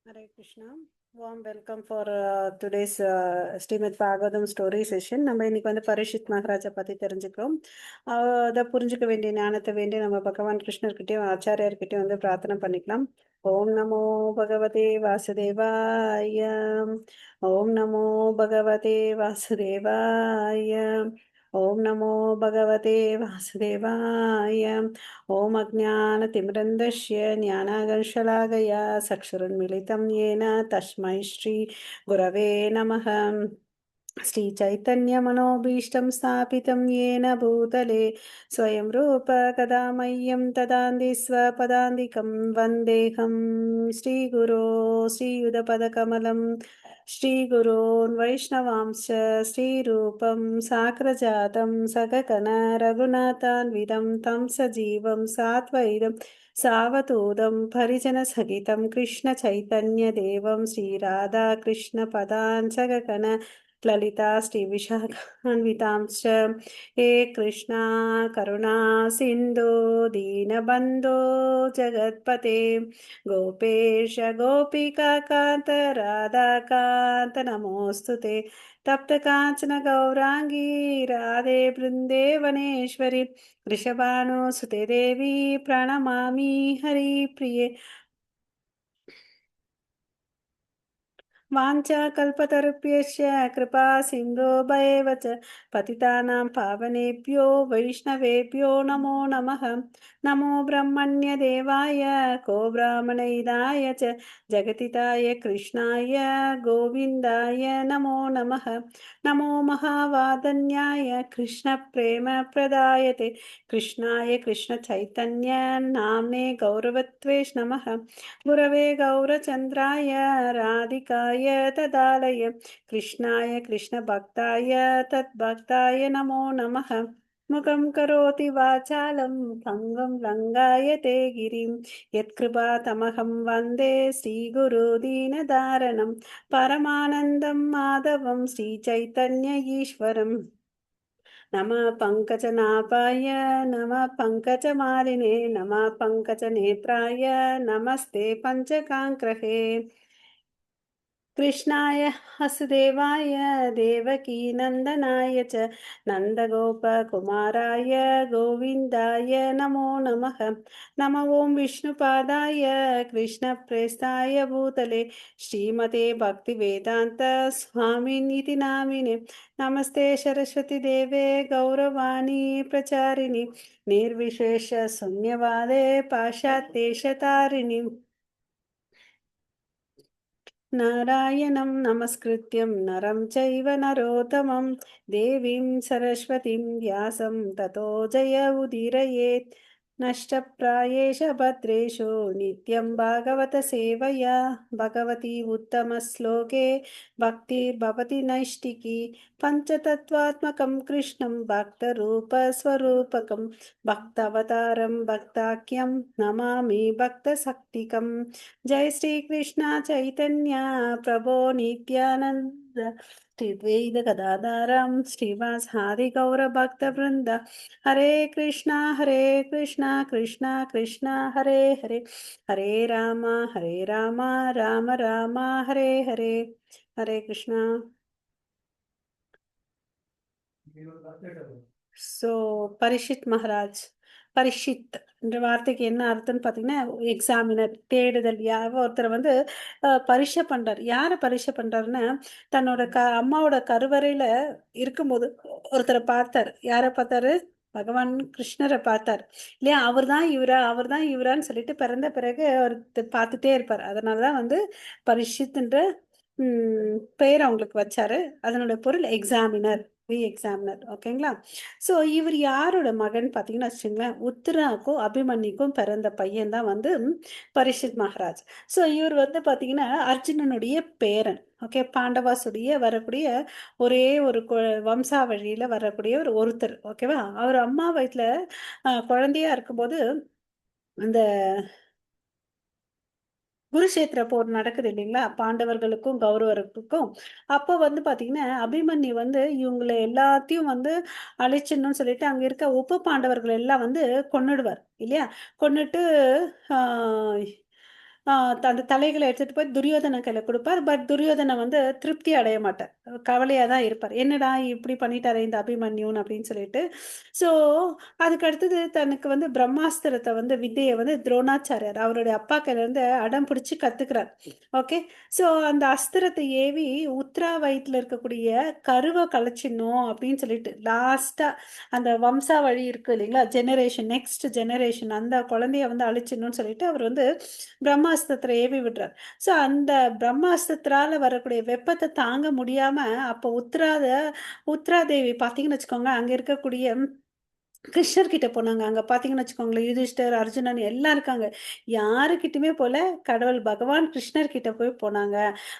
Hare Krishna. Warm welcome for today's Srimad Bhagavatam story session. நம்ம இன்னைக்கு வந்து பரிஷித் மகாராஜா பத்தி தெரிஞ்சுக்கிறோம். அதை புரிஞ்சுக்க வேண்டிய ஞானத்தை வேண்டி நம்ம பகவான் கிருஷ்ணர்கிட்டயும் ஆச்சாரியர்கிட்டயும் வந்து பிரார்த்தனை பண்ணிக்கலாம். ஓம் நமோ பகவதே வாசுதேவாய. ஓம் நமோ பகவதே வாசுதேவாய. ஓம் நமோ பகவதே வாசுதேவாய. ஓம் अज्ञानतिमिरन्दस्य ज्ञानागर्शलागया चक्षुरुन्मिलितं येन तस्मै श्रीगुरवे नमः। श्रीचैतन्यमनोभीष्टं स्थापितं येन भूतले स्वयं रूप कदा मह्यं ददाति स्वपदान्तिकं वन्देऽहं श्रीगुरो श्रीयुधपदकमलं श्रीगुरोन् वैष्णवांश्च श्रीरूपं साग्रजातं सगगण रघुनाथान्वितं तं सजीवं सात्वैतं सावधूतं परिजनसहितं कृष्णचैतन्यदेवं श्रीराधाकृष्णपदान् सगगण ललिता श्रीविशाखान्वितांश्च हे कृष्णा करुणा सिन्धो दीनबन्धो जगत्पते गोपेश गोपिकान्त राधाकान्त नमोऽस्तु ते तप्तकाञ्चन गौराङ्गी राधे वृन्देवनेश्वरि वृषभानुसुते देवी प्रणमामि हरिप्रिये वाञ्छाकल्पतरुभ्यश्च कृपा सिन्धुभ्येव च पतितानां पावनेभ्यो वैष्णवेभ्यो नमो नमः। नमो ब्रह्मण्यदेवाय को ब्राह्मणहिताय च जगतिताय कृष्णाय गोविन्दाय नमो नमः। नमो महावादन्याय कृष्णप्रेमप्रदायते कृष्णाय कृष्णचैतन्य नाम्ने गौरवत्वेष नमः। गुरवे गौरचन्द्राय राधिकाय तदालय कृष्णाय कृष्णभक्ताय तद्भक्ताय नमो नमः। मुखं करोति वाचालं भङ्गं लङ्घायते गिरिं यत्कृपातमहं वन्दे श्रीगुरुदीनधारणं परमानन्दं माधवं श्रीचैतन्य ईश्वरम् नमः पङ्कजनाभाय नमः पङ्कजमालिने नमः पङ्कजनेत्राय नमस्ते पञ्चकाङ्ग्रहे कृष्णाय वसुदेवाय देवकीनन्दनाय च नन्दगोपकुमाराय गोविन्दाय नमो नमः। नम ॐ विष्णुपादाय कृष्णप्रेष्ठाय भूतले श्रीमते भक्तिवेदान्त स्वामिनिति नामिने नमस्ते सरस्वती देवे गौरवाणी प्रचारिणि निर्विशेष शून्यवादे पाश्चात्येशतारिणि नारायणं नमस्कृत्यं नरं चैव नरोत्तमं देवीं सरस्वतीं व्यासं ततो जय उदीरयेत् नष्टप्रायेष भद्रेषु नित्यं भागवत सेवया भगवती उत्तमश्लोके भक्तिर्भवति नैष्टिकी पञ्चतत्त्वात्मकं कृष्णं भक्तरूपस्वरूपकं भक्तावतारं भक्ताख्यं नमामि भक्तशक्तिकम् जय श्री कृष्ण चैतन्य प्रभो नित्यानंद श्री द्वैत गदाधरम श्रीवास हरि गौर भक्त वृंद हरे कृष्णा कृष्णा कृष्णा हरे हरे हरे राम राम राम हरे हरे हरे कृष्णा ஸோ பரிஷித் மகாராஜ் பரிஷித் என்ற வார்த்தைக்கு என்ன அர்த்தம்னு பார்த்தீங்கன்னா எக்ஸாமினர் தேடுதல் ஒருத்தர் வந்து பரீட்சை பண்றார். யாரை பரீட்சை பண்றாருன்னா தன்னோட அம்மாவோட கருவறையில இருக்கும்போது ஒருத்தரை பார்த்தார். யாரை பார்த்தாரு? பகவான் கிருஷ்ணரை பார்த்தார் இல்லையா? அவர் தான் இவரான்னு சொல்லிட்டு பிறந்த பிறகு அவர் பார்த்துட்டே இருப்பார். அதனாலதான் வந்து பரிஷித்ன்ற பெயர் அவங்களுக்கு வச்சாரு. அதனுடைய பொருள் எக்ஸாமினர், எக்ஸாமினர். ஓகேங்களா? ஸோ இவர் யாரோட மகன் பார்த்தீங்கன்னா வச்சுங்களேன், உத்தராக்கும் அபிமன்யுக்கும் பிறந்த பையன் தான் வந்து பரிஷித் மகாராஜ். ஸோ இவர் வந்து பார்த்தீங்கன்னா அர்ஜுனனுடைய பேரன். ஓகே, பாண்டவாசுடைய வரக்கூடிய ஒரே ஒரு வம்சாவழியில வரக்கூடிய ஒருத்தர். ஓகேவா? அவர் அம்மா வயிற்றுல குழந்தையா இருக்கும்போது அந்த குருஷேத்திர போர் நடக்குது இல்லைங்களா? பாண்டவர்களுக்கும் கௌரவர்களுக்கும். அப்போ வந்து பாத்தீங்கன்னா அபிமன்யு வந்து இவங்களை எல்லாத்தையும் வந்து அழிச்சிடணும்னு சொல்லிட்டு அங்க இருக்க பாண்டவர்கள் எல்லாம் வந்து கொன்னுடுவார் இல்லையா? கொன்னுட்டு ஆஹ் ஆ அந்த தலைகள எடுத்துட்டு போய் துரியோதனன் கையில குடுப்பார். பட் துரியோதனன் வந்து திருப்தி அடைய மாட்டார். கவலையா தான் இருப்பார். "என்னடா இப்படி பண்ணிட்டாரே இந்த அபிமன்யுன்னு" அப்படின்னு சொல்லிட்டு. ஸோ, அதுக்கு அடுத்தது தனக்கு வந்து பிரம்மாஸ்திரத்த வந்து வித்தைய வந்து துரோணாச்சாரியார் அவருடைய அப்பா கையிலருந்து அடம் பிடிச்சு கத்துக்கிறார். ஓகே. ஸோ, அந்த அஸ்திரத்த ஏவி உத்ரா வயித்துல இருக்கக்கூடிய கருவ கலைச்சிடணும் அப்படின்னு சொல்லிட்டு, லாஸ்ட்டா அந்த வம்சாவழி இருக்கு இல்லைங்களா? ஜெனரேஷன் நெக்ஸ்ட் ஜெனரேஷன் அந்த குழந்தைய வந்து அழிச்சிடணும்னு சொல்லிட்டு அவர் வந்து பிரம்மாஸ்திரத்துல ஏவி விடுறார். ஸோ அந்த பிரம்மாஸ்திரத்தால வரக்கூடிய வெப்பத்த தாங்க முடியாம, அப்போ உத்ராதேவி பார்த்தீங்கன்னு வச்சுக்கோங்க, அங்க இருக்கக்கூடிய கிருஷ்ணர் கிட்ட போனாங்க. அங்க பார்த்தீங்கன்னு வச்சுக்கோங்களேன், யுதிஷ்டர், அர்ஜுனன் எல்லாம் இருக்காங்க. யாருகிட்டயுமே போல கடவுள் பகவான் கிருஷ்ணர் கிட்ட போனாங்க.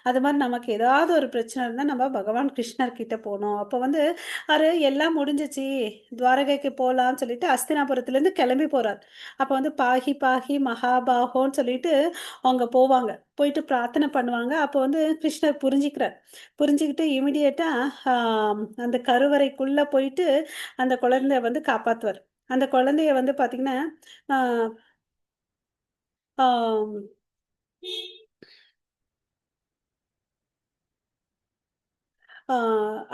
அது மாரி நமக்கு ஏதாவது ஒரு பிரச்சனை இருந்தா நம்ம பகவான் கிருஷ்ணர் கிட்ட போணும். அப்ப வந்து அவரு எல்லாம் முடிஞ்சுச்சு, துவாரகைக்கு போலான்னு சொல்லிட்டு அஸ்தினாபுரத்துலேருந்து கிளம்பி போறார். அப்ப வந்து பாஹி பாஹி மகாபாஹோன்னு சொல்லிட்டு அவங்க போவாங்க. போயிட்டு பிரார்த்தனை பண்ணுவாங்க. அப்போ வந்து கிருஷ்ணர் புரிஞ்சுக்கிறார். புரிஞ்சுகிட்டு இமிடியேட்டா ஆ அந்த கருவறைக்குள்ள போயிட்டு அந்த குழந்தைய வந்து காப்பாத்துவார். அந்த குழந்தைய வந்து பார்த்தீங்கன்னா, ஆ ஆம் ஆ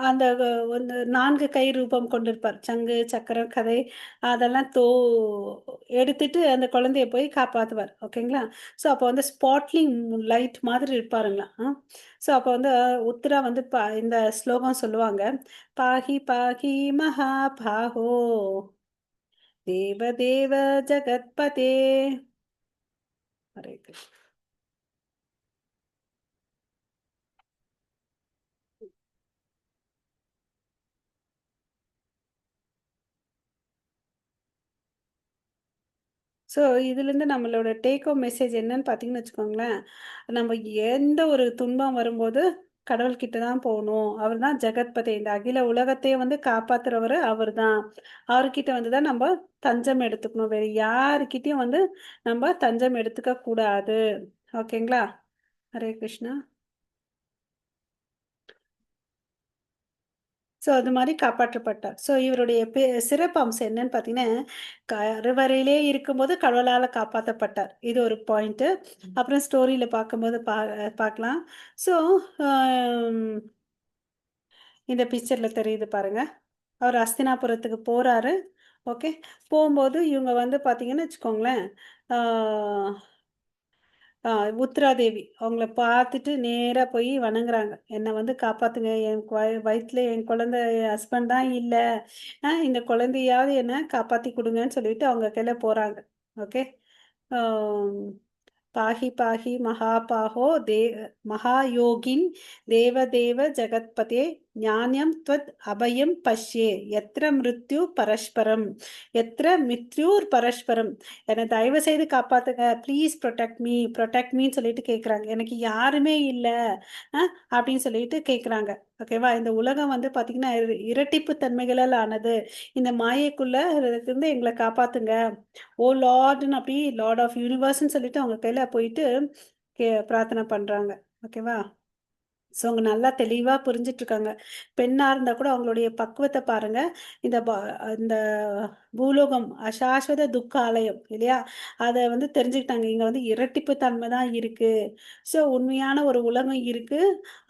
அந்த வந்து 4 கை ரூபம் கொண்டிருப்பார். சங்கு, சக்கரம், கதை அதெல்லாம் எடுத்துட்டு அந்த குழந்தைய போய் காப்பாத்துவார். ஓகேங்களா? ஸோ அப்போ வந்து ஸ்பாட்லிங் லைட் மாதிரி இருப்பாருங்களாம். ஸோ அப்போ வந்து உத்தரா வந்து இந்த ஸ்லோகம் சொல்லுவாங்க. பாஹி பாஹி மகாபாஹோ தேவதேவ ஜகத்பதே. ஹரே கிருஷ்ணா. ஸோ, இதுலேருந்து நம்மளோட டேக் ஹோம் மெசேஜ் என்னன்னு பார்த்தீங்கன்னு வச்சுக்கோங்களேன், நம்ம எந்த ஒரு துன்பம் வரும்போது கடவுள்கிட்ட தான் போணும். அவர் தான் ஜெகத்பதி. இந்த அகில உலகத்தையே வந்து காப்பாத்துறவரு அவர் தான். அவர்கிட்ட வந்து தான் நம்ப தஞ்சம் எடுத்துக்கணும். வேற யாருக்கிட்டயும் வந்து நம்ப தஞ்சம் எடுத்துக்க கூடாது. ஓகேங்களா? ஹரே கிருஷ்ணா. ஸோ, அது மாரி காப்பாற்றப்பட்டார். ஸோ, இவருடைய சிறப்பு அம்சம் என்னன்னு பார்த்தீங்கன்னா, கருவறையிலே இருக்கும்போது கடவுளால காப்பாத்தப்பட்டார். இது ஒரு பாயிண்ட்டு. அப்புறம் ஸ்டோரியில பார்க்கும்போது பார்க்கலாம். ஸோ, அம் இந்த பிக்சர்ல தெரியுது பாருங்க. அவர் அஸ்தினாபுரத்துக்கு போறாரு. ஓகே. போம்போது இவங்க வந்து பார்த்தீங்கன்னு வச்சுக்கோங்களேன், ஆ ஆ உத்ராதேவி. அவங்கள பார்த்துட்டு நேரா போய் வணங்குறாங்க. "என்ன வந்து காப்பாத்துங்க. என் வயித்துல என் குழந்தை என் ஹஸ்பண்ட் தான் இல்ல. இந்த குழந்தையாவது என்ன காப்பாத்தி குடுங்கன்னு" சொல்லிட்டு அவங்க கையில போறாங்க. ஓகே. ஆம். பாஹி பாஹி மகாபாஹோ மகாயோகின் தேவதேவ ஜகத்பதே ஞானம் த்வத் அபயம் பஷ்யே எத்திர மிருத்யு பரஸ்பரம் எத்திர மித்யூர் பரஸ்பரம். என்னை தயவு செய்து காப்பாத்துங்க, ப்ளீஸ் ப்ரொடெக்ட் மீன்னு சொல்லிட்டு கேட்குறாங்க. எனக்கு யாருமே இல்லை அப்படின்னு சொல்லிட்டு கேட்குறாங்க. ஓகேவா? இந்த உலகம் வந்து பார்த்தீங்கன்னா இரட்டிப்பு தன்மைகளால் ஆனது. இந்த மாயைக்குள்ள இருந்து எங்களை காப்பாத்துங்க. ஓ லார்ட்ன்னு அப்படி லார்ட் ஆஃப் யூனிவர்ஸ்ன்னு சொல்லிட்டு அவங்க கையில போயிட்டு பிரார்த்தனை பண்றாங்க. ஓகேவா? ஸோ, அவங்க நல்லா தெளிவா புரிஞ்சுட்டுருக்காங்க. பெண்ணா இருந்தா கூட அவங்களுடைய பக்குவத்த பாருங்க. இந்த ப இந்த பூலோகம் அசாஸ்வத துக்க ஆலயம் இல்லையா? அத வந்து தெரிஞ்சுக்கிட்டாங்க. இங்க வந்து இரட்டிப்பு தன்மை தான் இருக்கு. ஸோ, உண்மையான ஒரு உலகம் இருக்கு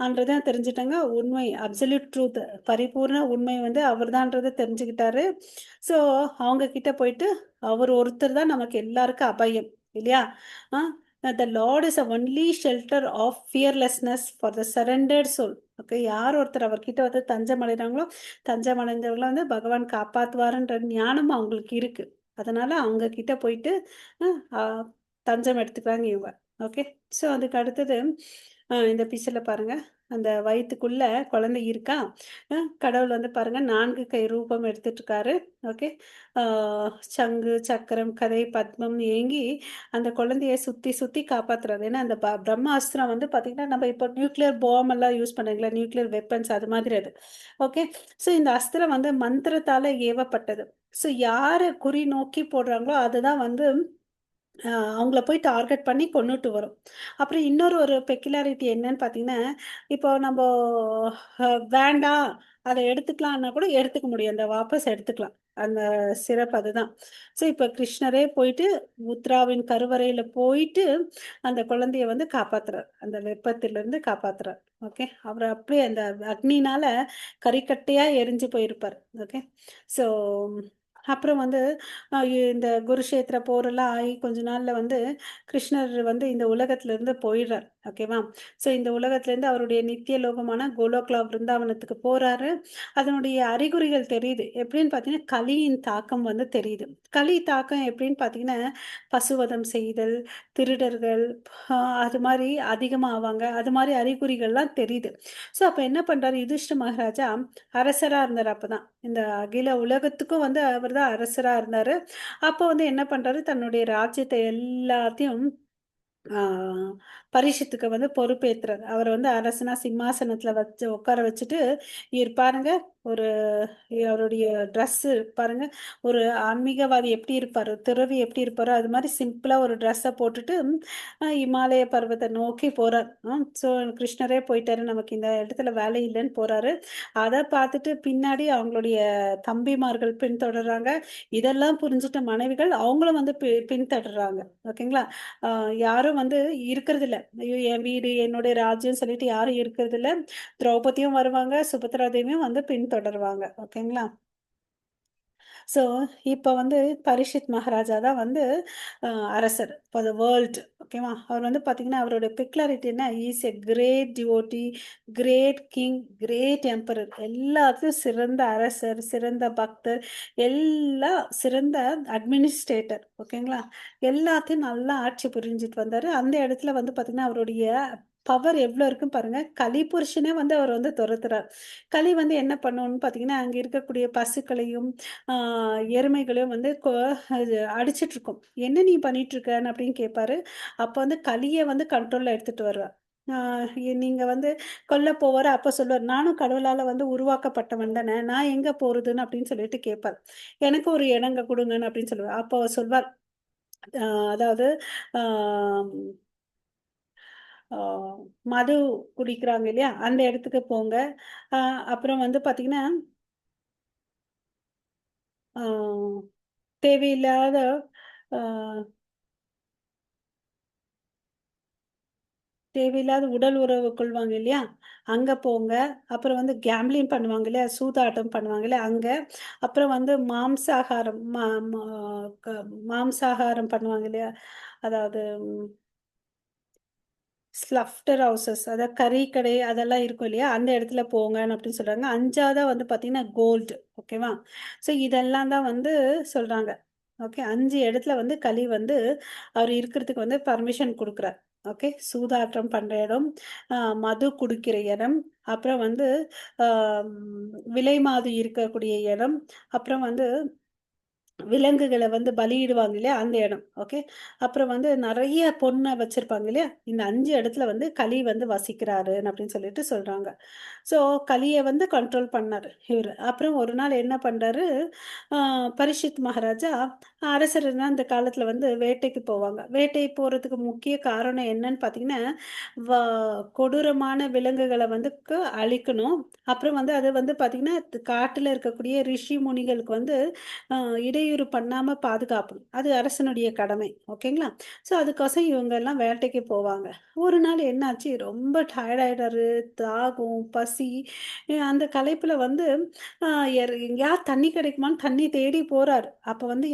அன்றத தெரிஞ்சுட்டாங்க. உண்மை அப்சல்யூட் ட்ரூத் பரிபூர்ண உண்மை வந்து அவர் தான்றத தெரிஞ்சுக்கிட்டாரு. ஸோ, அவங்க கிட்ட போயிட்டு அவர் ஒருத்தர் தான் நமக்கு எல்லாருக்கும் அபயம் இல்லையா? ஆ The Lord is a only shelter of fearlessness for the surrendered soul. Okay. யார் ஒருத்தர் அவர்கிட்ட வந்து தஞ்சம் அடைறாங்களோ, தஞ்சம் அடைந்தவங்கள வந்து பகவான் காப்பாத்துவாருன்ற ஞானம் அவங்களுக்கு இருக்கு. அதனால அவங்க கிட்ட போயிட்டு அ அ தஞ்சம் எடுத்துக்கிறாங்க இவங்க. ஓகே. ஸோ அதுக்கு அடுத்தது இந்த பிக்சர்ல பாருங்க. அந்த வயித்துக்குள்ள குழந்தை இருக்கா? கடவுள் வந்து பாருங்க 4 கை ரூபம் எடுத்துட்டுருக்காரு. ஓகே. ஆ சங்கு, சக்கரம், கதை, பத்மம் ஏங்கி அந்த குழந்தைய சுத்தி, சுத்தி காப்பாத்துறாரு. ஏன்னா, அந்த பிரம்மாஸ்திரம் வந்து பார்த்தீங்கன்னா, நம்ம இப்போ நியூக்ளியர் பாம் எல்லாம் யூஸ் பண்றீங்கல்ல, நியூக்ளியர் வெப்பன்ஸ் அது மாதிரி அது. ஓகே. ஸோ, இந்த அஸ்திரம் வந்து மந்திரத்தால ஏவப்பட்டது. ஸோ, யார குறி நோக்கி போடுறாங்களோ, அதுதான் வந்து அவங்கள போய் டார்கெட் பண்ணி கொன்னுட்டு வரும். அப்புறம் இன்னொரு ஒரு பெக்குலியாரிட்டி என்னன்னு பார்த்தீங்கன்னா, இப்போ நம்போ வேண்டாம், அத எடுத்துக்கலான்னா கூட எடுத்துக்க முடியும். அந்த வாபஸ் எடுத்துக்கலாம். அந்த சிறப்பு அதுதான். ஸோ இப்ப கிருஷ்ணரே போயிட்டு உத்ராவின் கருவறையில போயிட்டு, அந்த குழந்தைய வந்து காப்பாத்துறார். அந்த வெப்பத்திலிருந்து காப்பாத்துறார். ஓகே. அவரு அப்படியே அந்த அக்னினால கரிக்கட்டையா எரிஞ்சு போயிருப்பார். ஓகே. ஸோ அப்புறம் வந்து இந்த குருஷேத்திர போரெல்லாம் ஆகி கொஞ்ச நாள்ல வந்து கிருஷ்ணர் வந்து இந்த உலகத்திலிருந்து போயிடுறார். ஓகேவா? ஸோ இந்த உலகத்திலேருந்து அவருடைய நித்திய லோகமான கோலோக்லா விருந்தாவனத்துக்கு போறாரு. அதனுடைய அறிகுறிகள் தெரியுது. எப்படின்னு பார்த்தீங்கன்னா, கலியின் தாக்கம் வந்து தெரியுது. கலி தாக்கம் எப்படின்னு பார்த்தீங்கன்னா, பசுவதம் செய்தல், திருடர்கள் அ அது மாரி அதிகமா ஆவாங்க. அது மாரி அறிகுறிகள்லாம் தெரியுது. ஸோ அப்ப என்ன பண்றாரு யுதிஷ்ட மகாராஜா அரசரா இருந்தாரு அப்பதான். இந்த அகில உலகத்துக்கும் வந்து அவர் தான் அரசரா இருந்தாரு. அப்போ வந்து என்ன பண்றாரு, தன்னுடைய ராஜ்யத்த எல்லாத்தையும் ஆ பரீட்சித்துக்கு வந்து பொறுப்பேத்துறாரு. அவர வந்து அரசனா சிம்மாசனத்துல வச்சு உட்கார வச்சுட்டு, இவரு பாருங்க ஒரு அவருடைய ட்ரெஸ்ஸு பாருங்க, ஒரு ஆன்மீகவாதி எப்படி இருப்பாரு, துறவி எப்படி இருப்பாரோ, அது மாரி சிம்பிளா ஒரு ட்ரெஸ்ஸ போட்டுட்டு, இமாலய பர்வத நோக்கி போறார். ஸோ கிருஷ்ணரே போயிட்டாரு, நமக்கு இந்த இடத்துல வேலை இல்லன்னு போறாரு. அத பார்த்துட்டு பின்னாடி அவங்களுடைய தம்பிமார்கள் பின்தொடர்றாங்க. இதெல்லாம் புரிஞ்சுட்ட மனைவிகள் அவங்களும் வந்து பின்தொடர்றாங்க. ஓகேங்களா? அ யாரும் வந்து இருக்கறதில்ல. ஐயோ! என் வீடு, என்னுடைய ராஜ்யம்னு சொல்லிட்டு யாரும் இருக்கறதில்ல. திரௌபதியும் வருவாங்க, சுபத்ரா தேவியும் வந்து பின்தொடருவாங்க. ஓகேங்களா? ஸோ, இப்ப வந்து பரீட்சித் மகாராஜா தான் வந்து அ அரசர் ஃபார் த வேர்ல்ட். ஓகேவா? அவர் வந்து பார்த்தீங்கன்னா, அவருடைய பெக்குலாரிட்டி என்ன? He is a great devotee, great king, great emperor. எல்லாத்துலயும் சிறந்த அரசர், சிறந்த பக்தர், எல்லாம் சிறந்த அட்மினிஸ்ட்ரேட்டர். ஓகேங்களா? எல்லாத்தையும் நல்லா ஆட்சி புரிஞ்சுட்டு வந்தாரு. அந்த இடத்துல வந்து பார்த்தீங்கன்னா, அவருடைய பவர் எவ்ளோ இருக்குன்னு பாருங்க. கலிபுருஷனே வந்து அவர் வந்து துரத்துறார். களி வந்து என்ன பண்ணும்னு பார்த்தீங்கன்னா, அங்க இருக்கக்கூடிய பசுக்களையும், ஆ எருமைகளையும் வந்து அது அடிச்சிட்டுருக்கும். "என்ன நீ பண்ணிட்டுருக்கன்னு?" அப்படின்னு கேட்பாரு. அப்ப வந்து களிய வந்து கண்ட்ரோல்ல எடுத்துட்டு வருவார். ஆ நீங்க வந்து கொல்ல போவாரு. அப்ப சொல்லுவாரு, "நானும் கடவுளால வந்து உருவாக்கப்பட்டவன் தானே! நான் எங்க போறதுன்னு?" அப்படின்னு சொல்லிட்டு கேட்பார். "எனக்கு ஒரு இடங்க குடுங்கன்னு" அப்படின்னு சொல்லுவார். அப்போ அவர் சொல்வார், அ அதாவது ஆம் ஆ மது குடிக்கிறாங்க இல்லையா? அந்த இடத்துக்கு போங்க. அ அப்புறம் வந்து பார்த்தீங்கன்னா, ஆ தேவையில்லாத ஆ தேவையில்லாத உடல் உறவு கொள்வாங்க இல்லையா? அங்க போங்க. அப்புறம் வந்து கேம்பிளிங் பண்ணுவாங்க இல்லையா? சூதாட்டம் பண்ணுவாங்க இல்லையா? அங்க. அப்புறம் வந்து மாம்சாகாரம் மா மா க மாம்சாகாரம் பண்ணுவாங்க இல்லையா? அதாவது ஸ்லஃப்டர் ஹவுசஸ் அதாவது கறி கடை அதெல்லாம் இருக்கும் இல்லையா? அந்த இடத்துல போங்கன்னு அப்படின்னு சொல்றாங்க. 5வதா வந்து பார்த்தீங்கன்னா, கோல்டு ஓகேவா? ஸோ இதெல்லாம் தான் வந்து சொல்றாங்க. ஓகே. 5 இடத்துல வந்து களி வந்து அவரு இருக்கிறதுக்கு வந்து பர்மிஷன் குடுக்குறார். ஓகே. சூதாட்டம் பண்ற இடம், அ மது குடிக்கிற இடம், அப்புறம் வந்து அ விலைமாது இருக்கக்கூடிய இடம், அப்புறம் வந்து விலங்குகள வந்து பலியிடுவாங்க இல்லையா? அந்த இடம். ஓகே. அப்புறம் வந்து நெறைய பொண்ண வச்சிருப்பாங்க இல்லையா? இந்த 5 இடத்துல வந்து கலி வந்து வசிக்கிறாரு அப்படின்னு சொல்லிட்டு சொல்றாங்க. ஸோ கலிய வந்து கண்ட்ரோல் பண்ணாரு இவரு. அப்புறம் ஒரு நாள் என்ன பண்றாரு, அ பரீட்சித் மகாராஜா அரசர்னா அந்த காலத்துல வந்து வேட்டைக்கு போவாங்க. வேட்டை போறதுக்கு முக்கிய காரணம் என்னன்னு பார்த்தீங்கன்னா, வ கொடூரமான விலங்குகள வந்து அழிக்கணும். அப்புறம் வந்து அது வந்து பார்த்தீங்கன்னா, காட்டுல இருக்கக்கூடிய ரிஷி முனிகளுக்கு வந்து அ இடையூறு பண்ணாம பாதுகாக்கணும். அது அரசனுடைய கடமை. ஓகேங்களா? ஸோ, அதுக்கோசம் இவங்கலாம் வேட்டைக்கு போவாங்க. ஒரு நாள் என்னாச்சு, ரொம்ப டயர்ட் ஆயிட்டாரு. தாகம், பசி அந்த களைப்புல வந்து அ எங்கேயாவது தண்ணி கிடைக்குமான்னு தண்ணி தேடி போறாரு. அப்ப வந்து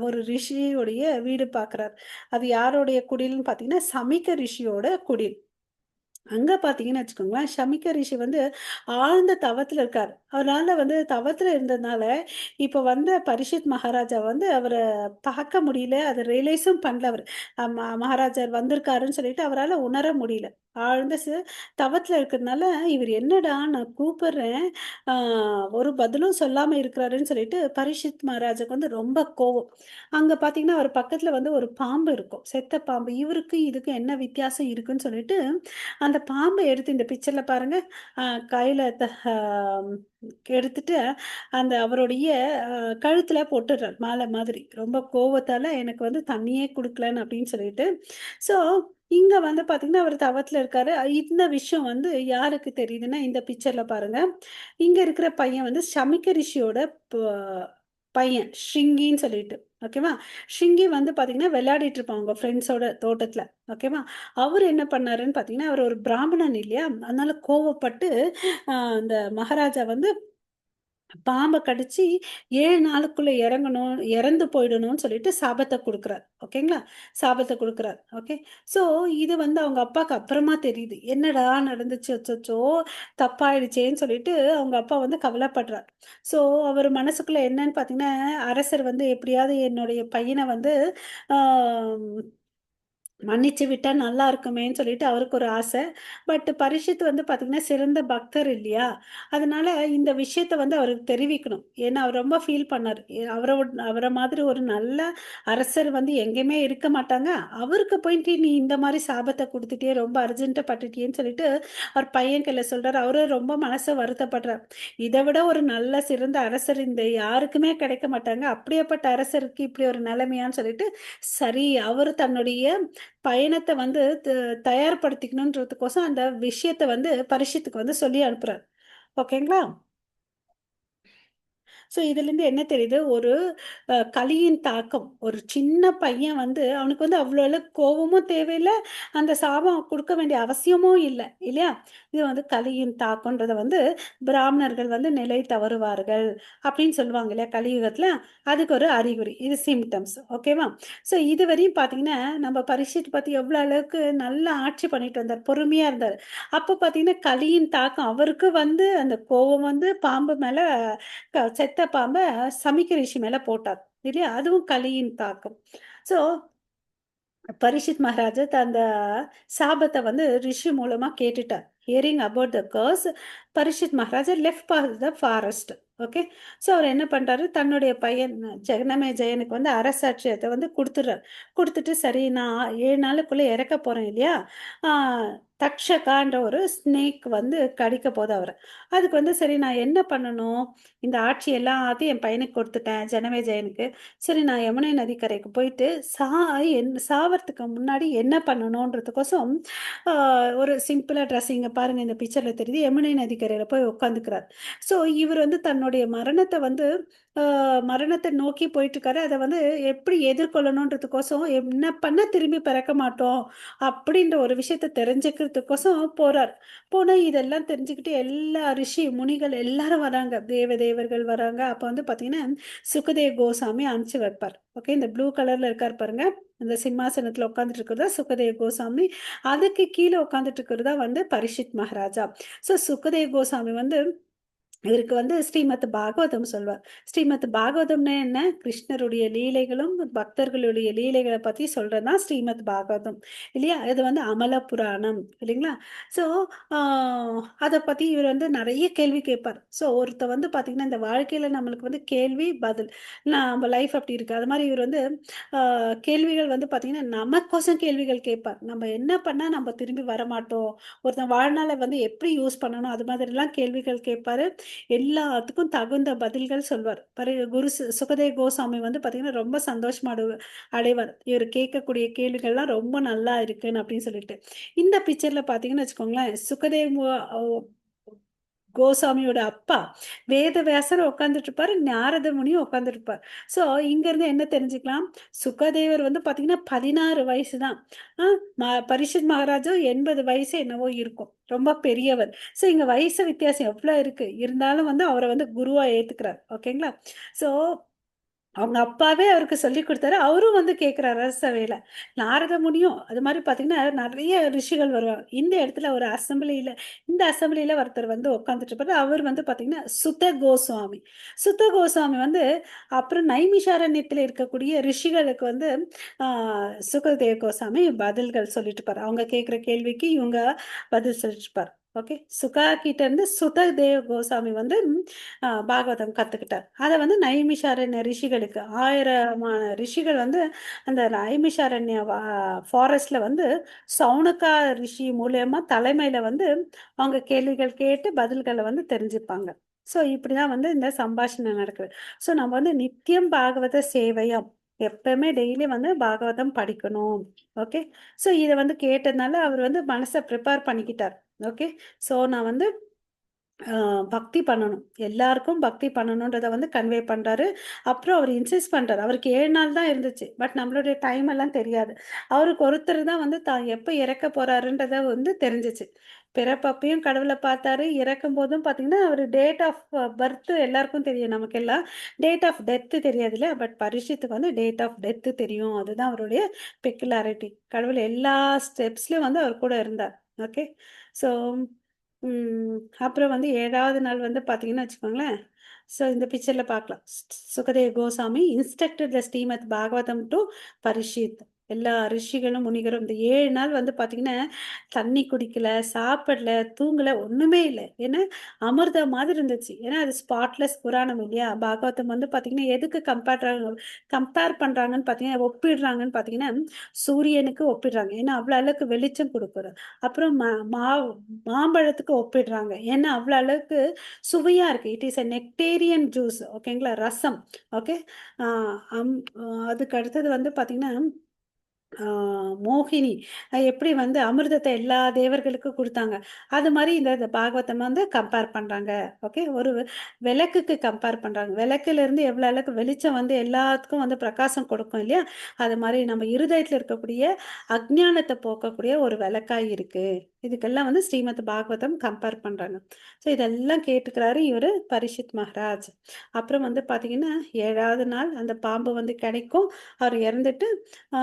ஒரு ரிஷியுடைய வீடு பார்க்குறாரு. அது யாருடைய குடில்ன்னு பார்த்தீங்கன்னா, சமிக்க ரிஷியோட குடில். அங்க பார்த்தீங்கன்னு வச்சுக்கோங்களேன், ஷமிக்க ரிஷி வந்து ஆழ்ந்த தவத்துல இருக்காரு. அதனால வந்து தவத்துல இருந்ததுனால, இப்ப வந்த பரீட்சித் மகாராஜா வந்து அவர பார்க்க முடியல. அத ரியலைஸும் பண்ணல அவரு. மகாராஜர் வந்திருக்காருன்னு சொல்லிட்டு அவரால உணர முடியல. ஆழ்ந்த தவத்துல இருக்கிறதுனால, இவரு என்னடா நான் கூப்பிடுறேன், ஆ ஒரு பதிலும் சொல்லாம இருக்கிறாருன்னு சொல்லிட்டு பரீட்சித் மகாராஜாக்கு வந்து ரொம்ப கோவம். அங்க பார்த்தீங்கன்னா, அவர் பக்கத்துல வந்து ஒரு பாம்பு இருக்கும். செத்த பாம்பு. இவருக்கும் இதுக்கும் என்ன வித்தியாசம் இருக்குன்னு சொல்லிட்டு, அந்த பாம்ப எடுத்து இந்த பிக்சர்ல பாருங்க, அ கையில எடுத்துட்டு அந்த அவருடைய கழுத்துல போட்டுடுறார் மாலை மாதிரி. ரொம்ப கோவத்தால எனக்கு வந்து தண்ணியே குடுக்கலன்னு அப்படின்னு சொல்லிட்டு. ஸோ இங்க வந்து பார்த்தீங்கன்னா, அவரு தவத்துல இருக்காரு. இந்த விஷயம் வந்து யாருக்கு தெரியுதுன்னா, இந்த பிக்சர்ல பாருங்க. இங்க இருக்கிற பையன் வந்து சமிக்க ரிஷியோட ப பையன். ஷ்ரிங்கின்னு சொல்லிட்டு. ஓகேவா? ஷ்ரிங்கி வந்து பார்த்தீங்கன்னா, விளையாடிட்டு இருப்பான் அவங்க ஃப்ரெண்ட்ஸோட தோட்டத்துல. ஓகேவா? அவரு என்ன பண்ணாருன்னு பார்த்தீங்கன்னா, அவரு ஒரு பிராமணன் இல்லையா? அதனால கோவப்பட்டு அந்த மகாராஜா வந்து பாம்ப கடிச்சு 7 நாளுக்குள்ள இறந்து போயிடணும்னு சொல்லிட்டு சாபத்த குடுக்குறார். ஓகேங்களா? சாபத்த குடுக்குறார். ஓகே. ஸோ இது வந்து அவங்க அப்பாக்கு அப்புறமா தெரியுது. என்னடா நடந்துச்சு? அச்சச்சோ! தப்பாயிடுச்சேன்னு சொல்லிட்டு அவங்க அப்பா வந்து கவலைப்படுறார். ஸோ அவரு மனசுக்குள்ள என்னன்னு பார்த்தீங்கன்னா, அரசர் வந்து எப்படியாவது என்னுடைய பையன வந்து ஆ மன்னிச்சு விட்டா நல்லா இருக்குமேன்னு சொல்லிட்டு அவருக்கு ஒரு ஆசை. பட் பரீட்சித் வந்து பார்த்தீங்கன்னா, சிறந்த பக்தர் இல்லையா? அதனால இந்த விஷயத்த வந்து அவருக்கு தெரிவிக்கணும். ஏன்னா, அவர் ரொம்ப ஃபீல் பண்ணாரு. அவர மாதிரி ஒரு நல்ல அரசர் வந்து எங்கேயுமே இருக்க மாட்டாங்க. அவருக்கு போயிட்டு நீ இந்த மாரி சாபத்த குடுத்துட்டியே, ரொம்ப அர்ஜென்ட்டா பட்டுட்டியேன்னு சொல்லிட்டு, அவர் பையன் கையில சொல்றாரு. அவரு ரொம்ப மனச வருத்தப்படுறார். இத விட ஒரு நல்ல சிறந்த அரசர் இந்த யாருக்குமே கிடைக்க மாட்டாங்க. அப்படியாப்பட்ட அரசருக்கு இப்படி ஒரு நிலைமையான்னு சொல்லிட்டு, சரி அவரு தன்னுடைய பயணத்த வந்து தயார்படுத்திக்கணுன்றதுக்கோசம் அந்த விஷயத்த வந்து பரீட்சித்துக்கு வந்து சொல்லி அனுப்புறார். ஓகேங்களா? ஸோ இதுலேருந்து என்ன தெரியுது? ஒரு கலியின் தாக்கம். ஒரு சின்ன பையன் வந்து அவனுக்கு வந்து அவ்வளோ அளவுக்கு கோவமும் தேவையில்ல. அந்த சாபம் குடுக்க வேண்டிய அவசியமும் இல்ல. இல்லையா? இது வந்து கலியின் தாக்கம்ன்றத வந்து பிராமணர்கள் வந்து நிலை தவறுவார்கள். அப்படின்னு சொல்லுவாங்க இல்லையா? கலியுகத்தில. அதுக்கு ஒரு அறிகுறி. இது சிம்ப்டம்ஸ். ஓகேவா? ஸோ இதுவரையும் பார்த்தீங்கன்னா, நம்ம பரீட்சித் பத்தி எவ்வளோ அளவுக்கு நல்லா ஆட்சி பண்ணிட்டு வந்தார். பொறுமையா இருந்தாரு. அப்ப பார்த்தீங்கன்னா, கலியின் தாக்கம் அவருக்கு வந்து அந்த கோவம் வந்து பாம்பு மேல செத்த பாம்ப சமிக்க ரிஷி மேல போட்டார். இல்லையா? அதுவும் கலியின் தாக்கம். ஸோ பரீட்சித் மகாராஜா அந்த சாபத்த வந்து ரிஷி மூலமா கேட்டுட்டார். Hearing about the curse, Parikshit Maharaja left the forest. Okay. So அவர் என்ன பண்றாரு, தன்னுடைய பையன் ஜனமேஜயனுக்கு வந்து அரசாட்சியத்த வந்து குடுத்துடுறார். குடுத்துட்டு, சரி நான் 7 நாளுக்குள்ள இறக்க போறேன் இல்லையா? ஆ தக்ஷகான்ற ஒரு ஸ்னேக் வந்து கடிக்க போது அவர. அதுக்கு வந்து சரி நான் என்ன பண்ணணும்? இந்த ஆட்சி எல்லாத்தையும் என் பையனுக்கு குடுத்துட்டேன், ஜனமேஜயனுக்கு. சரி நான் யமுனை நதிக்கரைக்கு போயிட்டு, சாவறதுக்கு முன்னாடி என்ன பண்ணணுன்றதுக்கோசம், ஆ ஒரு சிம்பிளா ட்ரெஸ் இங்க பாருங்க இந்த பிக்சர்ல தெரியுது. யமுனை நதிக்கரையில போய் உட்காந்துக்கிறார். ஸோ இவர் வந்து தன்னுடைய மரணத்த வந்து மரணத்த நோக்கி போயிட்டுருக்காரு. அத வந்து எப்படி எதிர்கொள்ளணுன்றதுக்கோசம், என்ன பண்ணா திரும்பி பிறக்க மாட்டோம், அப்படின்ற ஒரு விஷயத்த தெரிஞ்சுக்கிறதுக்கோசம் போறார். போனா இதெல்லாம் தெரிஞ்சுக்கிட்டு எல்லா ரிஷி, முனிகள் எல்லாரும் வராங்க. தேவர்கள் வராங்க. அப்ப வந்து பார்த்தீங்கன்னா, சுகதேவ் கோசாமி அனுப்பிச்சு வைப்பார். ஓகே. இந்த ப்ளூ கலர்ல இருக்காரு பாருங்க. இந்த சிம்மாசனத்துல உட்கார்ந்துட்டு இருக்கிறது தான் சுகதேவ் கோசாமி. அதுக்கு கீழ உட்கார்ந்துட்டு இருக்கிறது தான் வந்து பரீட்சித் மகாராஜா. ஸோ சுகதேவ் கோசாமி வந்து இவருக்கு வந்து ஸ்ரீமத் பாகவதம் சொல்வார். ஸ்ரீமத் பாகவதம்னா என்ன? கிருஷ்ணருடைய லீலைகளும், பக்தர்களுடைய லீலைகள பத்தி சொல்றது தான் ஸ்ரீமத் பாகவதம். இல்லையா? இது வந்து அமல புராணம். இல்லைங்களா? ஸோ, ஆ அத பத்தி இவர் வந்து நெறைய கேள்வி கேட்பார். ஸோ, ஒருத்தர் வந்து பார்த்தீங்கன்னா, இந்த வாழ்க்கையில நம்மளுக்கு வந்து கேள்வி, பதில். நம்ம லைஃப் அப்படி இருக்கு. அது மாரி இவர் வந்து ஆ கேள்விகள் வந்து பார்த்தீங்கன்னா, நமக்கோசம் கேள்விகள் கேட்பார். நம்ம என்ன பண்ணா நம்ம திரும்பி வரமாட்டோம்? ஒருத்தன் வாழ்நாள வந்து எப்படி யூஸ் பண்ணணும்? அது மாதிரிலாம் கேள்விகள் கேட்பாரு. எல்லாத்துக்கும் தகுந்த பதில்கள் சொல்வார். குரு சுகதேவ் கோசாமி வந்து பார்த்தீங்கன்னா, ரொம்ப சந்தோஷமா அடைவார். இவரு கேட்கக்கூடிய கேள்விகள்லாம் ரொம்ப நல்லா இருக்குன்னு அப்படின்னு சொல்லிட்டு. இந்த பிக்சர்ல பார்த்தீங்கன்னு வச்சுக்கோங்களேன், சுகதேவ் கோசாமியோட அப்பா வேதவியாசர் உட்கார்ந்துட்டு இருப்பாரு. நாரத முனியும் உட்கார்ந்துட்டு இருப்பார். ஸோ இங்கருந்து என்ன தெரிஞ்சுக்கலாம்? சுகதேவர் வந்து பார்த்தீங்கன்னா 16 வயசு தான். அ பரீட்சித் மகாராஜா 80 வயசு என்னவோ இருக்கும். ரொம்ப பெரியவர். ஸோ இங்க வயசு வித்தியாசம் எவ்வளோ இருக்கு. இருந்தாலும் வந்து அவர வந்து குருவா ஏத்துக்கிறார். ஓகேங்களா? ஸோ அவங்க அப்பாவே அவருக்கு சொல்லிக் குடுத்தாரு. அவரும் வந்து கேட்கிறாரு அரசவையில. நாரத முனியும் அது மாரி பார்த்தீங்கன்னா, நெறைய ரிஷிகள் வருவாங்க. இந்த இடத்துல ஒரு இந்த அசெம்பிளில ஒருத்தர் வந்து உட்கார்ந்துட்டு இருப்பாரு. அவர் வந்து பார்த்தீங்கன்னா, சுத கோஸ்வாமி. சுத கோஸ்வாமி வந்து அப்புறம் நைமிஷாரண்யத்தில இருக்கக்கூடிய ரிஷிகளுக்கு வந்து ஆ சுகதேவ் கோசாமி பதில்கள் சொல்லிட்டு இருப்பாரு. அவங்க கேட்கிற கேள்விக்கு இவங்க பதில் சொல்லிட்டு இருப்பார். ஓகே. சுகா கிட்ட இருந்து சுததேவ் கோசாமி வந்து பாகவதம் கத்துக்கிட்டார். அத வந்து நைமிஷாரண்ய ரிஷிகளுக்கு 1000 ரிஷிகள் வந்து அந்த நைமிஷாரண்ய ஃபாரஸ்ட்ல வந்து சௌனகா ரிஷி மூலியமா தலைமையில வந்து அவங்க கேள்விகள் கேட்டு பதில்கள வந்து தெரிஞ்சுப்பாங்க. ஸோ இப்படிதான் வந்து இந்த சம்பாஷணை நடக்குது. ஸோ நம்ம வந்து நித்தியம் பாகவத சேவையம் எப்பவுமே டெய்லி வந்து பாகவதம் படிக்கணும். ஓகே. ஸோ இத வந்து கேட்டதுனால அவர் வந்து மனச ப்ரிப்பேர் பண்ணிக்கிட்டார். ஓகே. ஸோ நான் வந்து பக்தி பண்ணணும். எல்லாருக்கும் பக்தி பண்ணணுன்றத வந்து கன்வே பண்றாரு. அப்புறம் அவரு இன்சிஸ்ட் பண்றாரு. அவருக்கு 7 நாள் தான் இருந்துச்சு. பட் நம்மளுடைய டைம் எல்லாம் தெரியாது. அவருக்கு ஒருத்தர் தான் வந்து தான் எப்ப இறக்க போறாருன்றத வந்து தெரிஞ்சுச்சு. பிறப்பப்பயும் கடவுள பார்த்தாரு. இறக்கும்போதும் பார்த்தீங்கன்னா, அவரு டேட் ஆஃப் பர்த் எல்லாருக்கும் தெரியும் நமக்கெல்லாம். டேட் ஆஃப் டெத் தெரியாது இல்லையா? பட் பரீட்சித்துக்கு வந்து டேட் ஆஃப் டெத் தெரியும். அதுதான் அவருடைய பெக்குலாரிட்டி. கடவுள் எல்லா ஸ்டெப்ஸ்லயும் வந்து அவர் கூட இருந்தார். ஓகே. ஸோ ம். அப்புறம் வந்து 7வது நாள் வந்து பார்த்தீங்கன்னா வச்சுக்கோங்களேன், ஸோ இந்த பிக்சர்ல பார்க்கலாம். சுகதேவ் கோசாமி இன்ஸ்ட்ரக்டட் த ஸ்ரீமத் பாகவதம் டூ பரீட்சித். எல்லா ரிஷிகளும், முனிகளும் இந்த 7 நாள் வந்து பார்த்தீங்கன்னா, தண்ணி குடிக்கல, சாப்பிடல, தூங்கல, ஒண்ணுமே இல்ல. ஏன்னா, அமிர்தம் மாதிரி இருந்துச்சு. ஏன்னா, அது ஸ்பாட்லெஸ் புராணம் இல்லையா? பாகவதம் வந்து பார்த்தீங்கன்னா, எதுக்கு கம்பேர் பண்றாங்கன்னு பார்த்தீங்கன்னா, ஒப்பிடுறாங்கன்னு பார்த்தீங்கன்னா, சூரியனுக்கு ஒப்பிடுறாங்க. ஏன்னா, அவ்வளோ அளவுக்கு வெளிச்சம் குடுக்குது. அப்புறம் மாம்பழத்துக்கு ஒப்பிடுறாங்க. ஏன்னா, அவ்வளோ அளவுக்கு சுவையா இருக்கு. It is a nectarean juice. ஓகேங்களா? ரசம். ஓகே. ஆ அம் அதுக்கு அடுத்தது வந்து பார்த்தீங்கன்னா, ஆ மோகினி எப்படி வந்து அமிர்தத்த எல்லா தேவர்களுக்கும் குடுத்தாங்க. அது மாரி இந்த பாகவதம் வந்து கம்பேர் பண்றாங்க. ஓகே. ஒரு விளக்குக்கு கம்பேர் பண்றாங்க. விளக்குலேருந்து எவ்வளோ அளவுக்கு வெளிச்சம் வந்து எல்லாத்துக்கும் வந்து பிரகாசம் கொடுக்கும் இல்லையா? அது மாரி நம்ம இருதயத்தில இருக்கக்கூடிய அஞ்ஞானத்த போக்கக்கூடிய ஒரு விளக்கா இருக்கு. இதுக்கெல்லாம் வந்து ஸ்ரீமத் பாகவதம் கம்பேர் பண்றாங்க. ஸோ இதெல்லாம் கேட்டுக்கிறாரு இவரு பரீட்சித் மகாராஜ். அப்புறம் வந்து பார்த்தீங்கன்னா, 7வது நாள் அந்த பாம்பு வந்து கிடைக்கும். அவர் இறந்துட்டு ஆ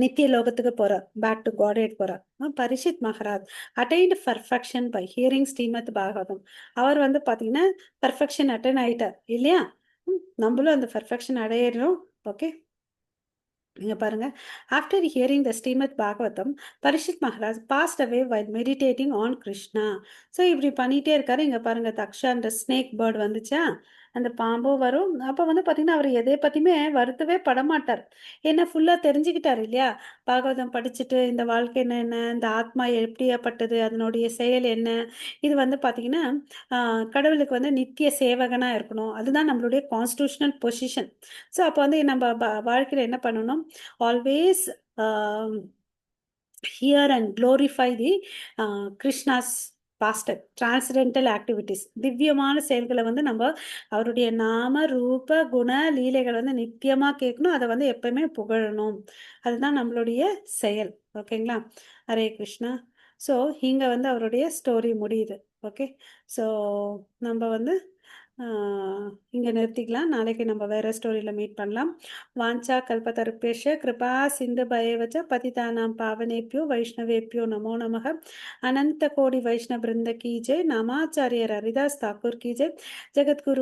நித்திய லோகத்துக்கு போறார். பேக் டு காட்ஹெட் போறார். Parikshit Maharaj attained perfection by hearing Srimad Bhagavatam. அவர் வந்து பார்த்தீங்கன்னா, பெர்ஃபெக்ஷன் அட்டைன் ஆயிட்டார் இல்லையா? நம்மளும் அந்த பெர்ஃபெக்ஷன் அடையறோம். ஓகே. இங்க பாருங்க. After hearing the Srimad Bhagavatam, Parikshit Maharaj passed away while meditating on Krishna. So இப்படி பண்ணிட்டே இருக்காரு. இங்க பாருங்க தக்ஷான்ற ஸ்னேக் பேர்ட் வந்துச்சா? அந்த பாம்பும் வரும். அப்ப வந்து பார்த்தீங்கன்னா, அவரு எதை பத்தியுமே வருத்தவே படமாட்டார். ஏன்னா ஃபுல்லா தெரிஞ்சுக்கிட்டாரு இல்லையா? பாகவதம் படிச்சுட்டு இந்த வாழ்க்கைன்னா என்ன? இந்த ஆத்மா எப்படியாப்பட்டது? அதனுடைய செயல் என்ன? இது வந்து பார்த்தீங்கன்னா, ஆ கடவுளுக்கு வந்து நித்திய சேவகனா இருக்கணும். அதுதான் நம்மளுடைய கான்ஸ்டிடியூஷனல் பொசிஷன். ஸோ அப்போ வந்து நம்ம வாழ்க்கையில என்ன பண்ணணும்? Always here and glorify the Krishna's pastor transcendental activities. திவ்யமான செயல்களை வந்து நம்ம அவருடைய நாம ரூப குண லீலைகள் வந்து நித்தியமா கேட்கணும். அதை வந்து எப்பவுமே புகழணும். அதுதான் நம்மளுடைய செயல். ஓகேங்களா? ஹரே கிருஷ்ணா. ஸோ இங்க வந்து அவருடைய ஸ்டோரி முடியுது. ஓகே. ஸோ நம்ம வந்து இங்க நிறுத்திக்கலாம். நாளைக்கு நம்ம வேற ஸ்டோரியில மீட் பண்ணலாம். வாஞ்சா கல்பதருப்பேஷ கிருபா சிந்து பயவச்ச பதிதானாம் பாவனேப்யோ வைஷ்ணவேப்யோ நமோ நமக. அனந்த கோடி வைஷ்ணவ பிருந்த கி ஜெய். நாமாச்சாரியர் ஹரிதாஸ் தாக்கூர் கி ஜெய். ஜெகத்குரு